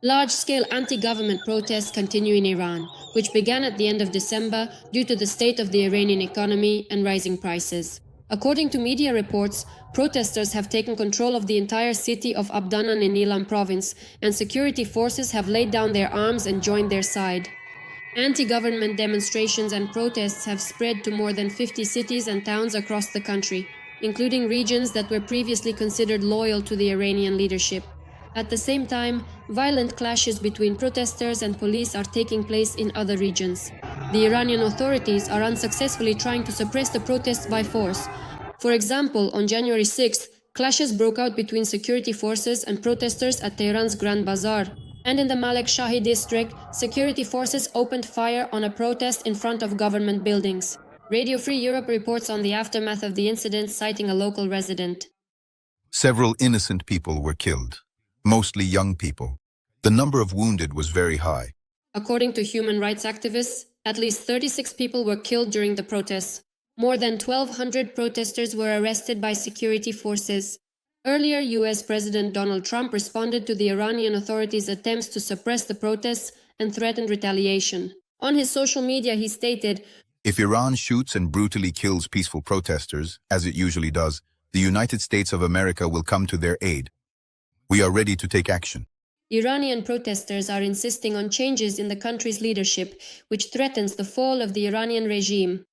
Large-scale anti-government protests continue in Iran, which began at the end of December due to the state of the Iranian economy and rising prices. According to media reports, protesters have taken control of the entire city of Abdanan in Ilan province, and security forces have laid down their arms and joined their side. Anti-government demonstrations and protests have spread to more than 50 cities and towns across the country, including regions that were previously considered loyal to the Iranian leadership. At the same time, violent clashes between protesters and police are taking place in other regions. The Iranian authorities are unsuccessfully trying to suppress the protests by force. For example, on January 6th, clashes broke out between security forces and protesters at Tehran's Grand Bazaar. And in the Malek Shahi district, security forces opened fire on a protest in front of government buildings. Radio Free Europe reports on the aftermath of the incident, citing a local resident. Several innocent people were killed, mostly young people. The number of wounded was very high. According to human rights activists, at least 36 people were killed during the protests. More than 1,200 protesters were arrested by security forces. Earlier, US President Donald Trump responded to the Iranian authorities' attempts to suppress the protests and threatened retaliation. On his social media, he stated, "If Iran shoots and brutally kills peaceful protesters, as it usually does, the United States of America will come to their aid. We are ready to take action." Iranian protesters are insisting on changes in the country's leadership, which threatens the fall of the Iranian regime.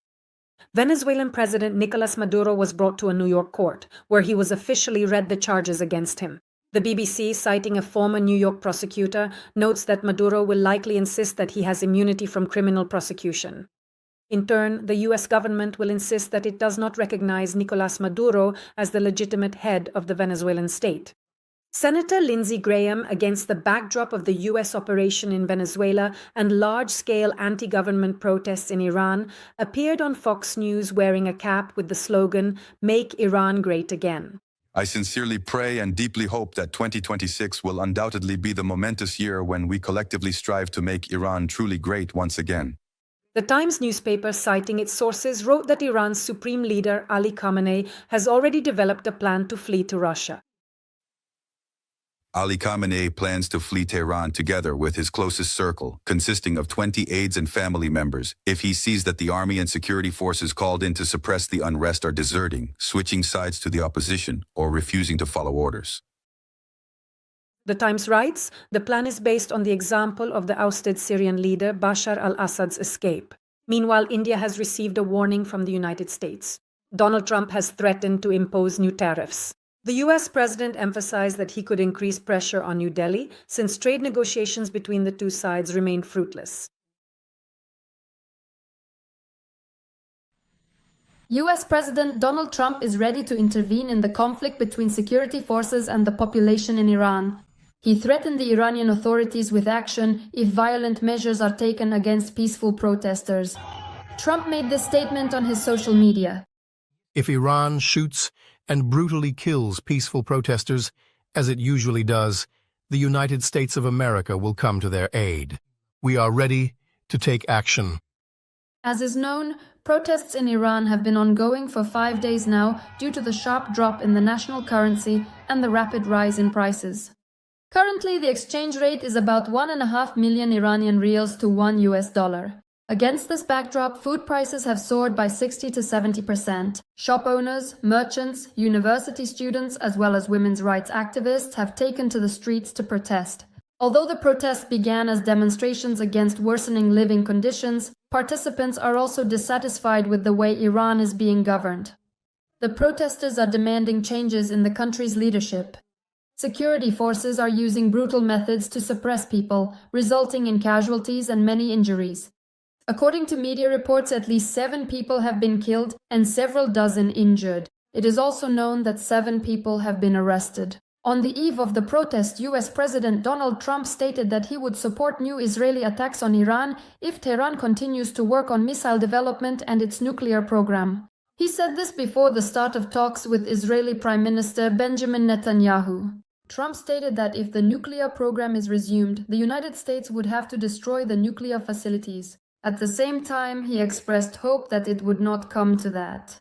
Venezuelan President Nicolas Maduro was brought to a New York court, where he was officially read the charges against him. The BBC, citing a former New York prosecutor, notes that Maduro will likely insist that he has immunity from criminal prosecution. In turn, the US government will insist that it does not recognize Nicolas Maduro as the legitimate head of the Venezuelan state. Senator Lindsey Graham, against the backdrop of the US operation in Venezuela and large-scale anti-government protests in Iran, appeared on Fox News wearing a cap with the slogan, "Make Iran Great Again." I sincerely pray and deeply hope that 2026 will undoubtedly be the momentous year when we collectively strive to make Iran truly great once again. The Times newspaper, citing its sources, wrote that Iran's supreme leader, Ali Khamenei, has already developed a plan to flee to Russia. Ali Khamenei plans to flee Tehran together with his closest circle, consisting of 20 aides and family members, if he sees that the army and security forces called in to suppress the unrest are deserting, switching sides to the opposition, or refusing to follow orders. The Times writes, the plan is based on the example of the ousted Syrian leader Bashar al-Assad's escape. Meanwhile, India has received a warning from the United States. Donald Trump has threatened to impose new tariffs. The US president emphasized that he could increase pressure on New Delhi since trade negotiations between the two sides remained fruitless. US President Donald Trump is ready to intervene in the conflict between security forces and the population in Iran. He threatened the Iranian authorities with action if violent measures are taken against peaceful protesters. Trump made this statement on his social media. "If Iran shoots and brutally kills peaceful protesters, as it usually does, the United States of America will come to their aid. We are ready to take action." As is known, protests in Iran have been ongoing for 5 days now due to the sharp drop in the national currency and the rapid rise in prices. Currently, the exchange rate is about 1.5 million Iranian rials to $1. Against this backdrop, food prices have soared by 60 to 70%. Shop owners, merchants, university students, as well as women's rights activists have taken to the streets to protest. Although the protests began as demonstrations against worsening living conditions, participants are also dissatisfied with the way Iran is being governed. The protesters are demanding changes in the country's leadership. Security forces are using brutal methods to suppress people, resulting in casualties and many injuries. According to media reports, at least 7 people have been killed and several dozen injured. It is also known that 7 people have been arrested. On the eve of the protest, US President Donald Trump stated that he would support new Israeli attacks on Iran if Tehran continues to work on missile development and its nuclear program. He said this before the start of talks with Israeli Prime Minister Benjamin Netanyahu. Trump stated that if the nuclear program is resumed, the United States would have to destroy the nuclear facilities. At the same time, he expressed hope that it would not come to that.